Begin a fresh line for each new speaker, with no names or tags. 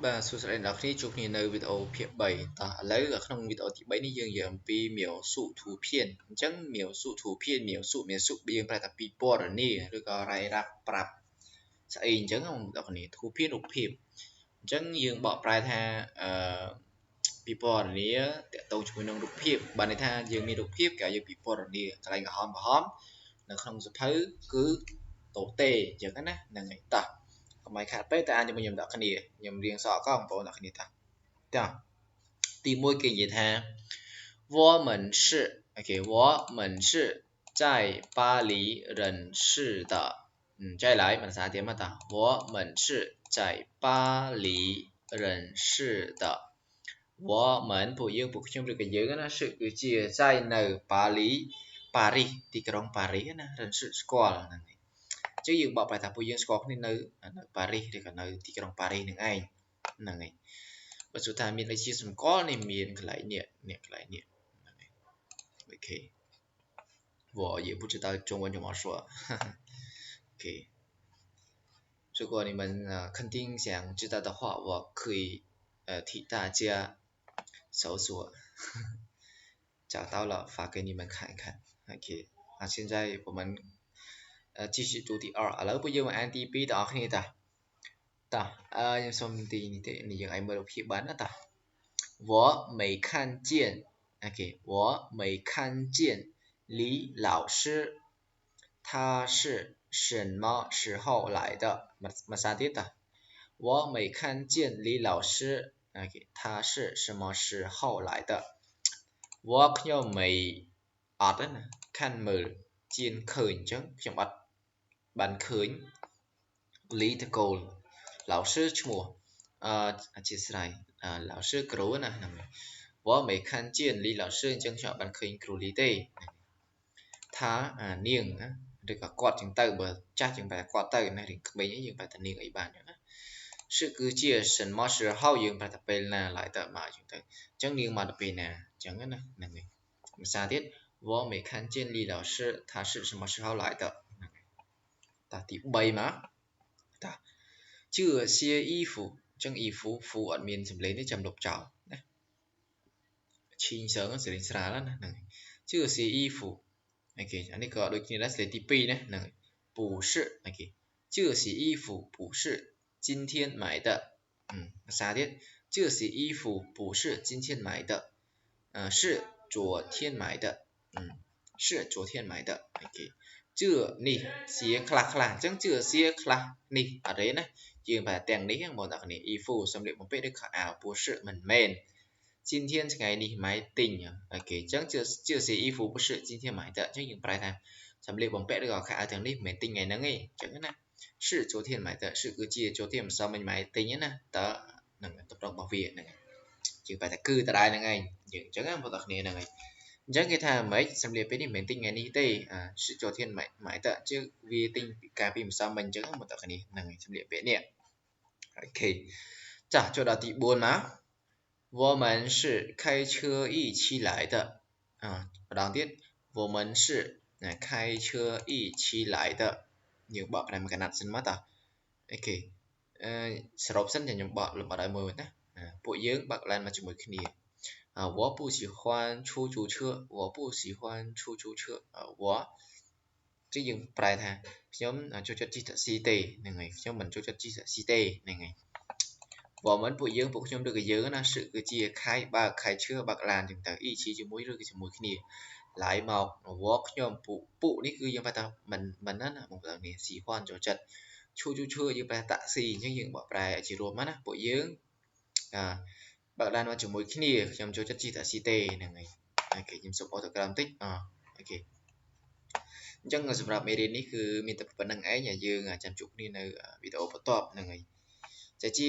បាទសួស្តីអ្នកគ្នាជួបគ្នានៅវីដេអូភាគ3តោះឥឡូវក្នុងវីដេអូទី3នេះយើងនិយាយអំពីមាវសុធូភានអញ្ចឹងមាវសុធូភានមាវសុយើងប្រែថាពីពណ៌នាឬក៏រាយរាប់ប្រាប់ស្អីអញ្ចឹងអ្នកគ្នាធូភានរូបភាពអញ្ចឹងយើងបកប្រែថាពីពណ៌នាតកតងជាមួយនឹងរូបភាពបានន័យថាយើងមានរូបភាពគេឲ្យយើងពីពណ៌នាកន្លែងក្រហមនៅក្នុងសភៅគឺតូទេអញ្ចឹងណាហ្នឹងហើយតោះកុំឲ្យខាតពេកតែអានជាមួយខ្ញុំអ្នកគ្នាខ្ញុំរៀងសក់កបងប្អូនអ្នកគ្នាតាតោះទី1គេនិយាយថា我们是 OK 我们是在巴黎认识的再来ภาษาទៀតមកតា我们是在巴黎认识的我们ពួកយើងពួកខ្ញុំឬក៏យើងណា是គឺជា在នៅប៉ាលីប៉ារីសទីក្រុងប៉ារីសណា认识ស្គាល់ហ្នឹងចឹងយើងបកប្រែថាពួកយើងស្គាល់គ្នានៅប៉ារីសឬក៏នៅទីក្រុងប៉ារីសនឹងឯងហ្នឹងហើយបើសួរថាមានដូចជាសម្គាល់នេះមានកន្លែងនេះកន្លែងនេះអូខេ我也不知道中文怎么说OK如果你们肯定想知道的话我可以替大家搜索找到了发给你们看一看 OK 那现在我们继续读第二ឥឡូវពួកយើងមកអានទី2ទាំងអស់គ្នាតាតោះខ្ញុំសូមទីនេះទេនេះយើងឲ្យមើលរូបភាពបានណាតា我没看见 OK 我没看见李老师他是什么时候来的มาសាទៀតតា我没看见李老师 OK 他是什么时候来的我ខ្ញុំមិនអត់ណាខាន់មើលជៀនឃើញអញ្ចឹងខ្ញុំអត់បានឃើញលីតកូល老师ឈ្មោះអធិស្ឋាន老师គ្រូណាហ្នឹង我没看见李老师អញ្ចឹងខ្ញុំអត់បានឃើញគ្រូលីទេថានាងឬក៏គាត់ចឹងទៅបើចាស់ចឹងបែរគាត់ទៅណារៀងក្មេងយើងបែរថានាងអីបានចឹងណា是គឺជា什么时候យើងបែរថាពេលណាឡើយទៅមកចឹងទៅអញ្ចឹងនាងមកដល់ពេលណាអញ្ចឹងណាហ្នឹងហើយភាសាទៀត我没看见李老师他是什么时候来的តាទី3មកតា这些衣服អញ្ចឹង 衣服 服អត់មានសម្លេងទេចាំលុបចោលណាឈីងសើងសេរីស្រាលណាហ្នឹង这些衣服អូខេអានេះក៏ដូចគ្នាដែរស្លេងទី2ណាហ្នឹង不是អូខេ这些衣服不是今天买的ភាសាទៀត这些衣服不是今天买的是昨天买的是昨天买的អូខេ这នេះជាខ្លះអញ្ចឹង这些ខ្លះនេះអត់ទេណាយើងបែរទាំងនេះបងប្អូនគ្នា 衣服សម្លៀកបំពាក់ឬខោអាវ不是មិនមែន今天ថ្ងៃនេះម៉ៃទិញអូខេអញ្ចឹង这些衣服不是今天买的អញ្ចឹងយើងប្រែថាសម្លៀកបំពាក់ឬក៏ខោអាវទាំងនេះមិនមែនទិញថ្ងៃហ្នឹងទេអញ្ចឹងណា是昨天买的是គឺជា昨天ម្សិលមិញម៉ៃទិញណាតើហ្នឹងទម្រង់របស់វាហ្នឹងយើងបែរថាគឺដដែលហ្នឹងឯងយើងអញ្ចឹងបងប្អូនគ្នាហ្នឹងហើយអញ្ចឹងគេថាម៉េចសម្លៀកពេលនេះមិនមែនទិញថ្ងៃនេះទេ是昨天买的chứវាទិញកាលពីម្សិលមិញអញ្ចឹងបងប្អូនគ្នាហ្នឹងហើយសម្លៀកពេលនេះអូខេចាចូលដល់ទី4មក我们是开车一起来的ម្ដងទៀត我们是开车一起来的យើងបកប្រែមួយកណាត់សិនមកតើអូខេសរុបសិនខ្ញុំបកលំអិតឲ្យមើលណាពួកយើងបើកឡានមកជាមួយគ្នា我不喜欢出租车我不喜欢出租车我chứយើងប្រែថាខ្ញុំចូលចិត្តជិះតាក់ស៊ីទេហ្នឹងហើយខ្ញុំមិនចូលចិត្តជិះតាក់ស៊ីទេហ្នឹងហើយ我们ពួកយើងពួកខ្ញុំឬក៏យើងណាsựគឺជាបើកឈើបើកឡានចឹងទៅអ៊ីជីជាមួយឬក៏ជាមួយគ្នាឡាយមកវខ្ញុំពួកនេះគឺយើងប្រែថាមិនណាបងប្អូននេះស៊ីហ៊ានចូលចិត្តឈូយើងប្រែតាក់ស៊ីអញ្ចឹងយើងបកប្រែជារួមណាពួកយើងបើកឡានមកជាមួយគ្នាខ្ញុំចូលចិត្តជិះតាក់ស៊ីទេហ្នឹងហើយអូខេខ្ញុំសូមអូតូក្រាមបន្តិចអូខេអញ្ចឹងសម្រាប់មេរៀននេះគឺមានតែប៉ុណ្្នឹងឯងយើងចាំជួបគ្នានៅវីដេអូបន្ទាប់ហ្នឹងហើយ再见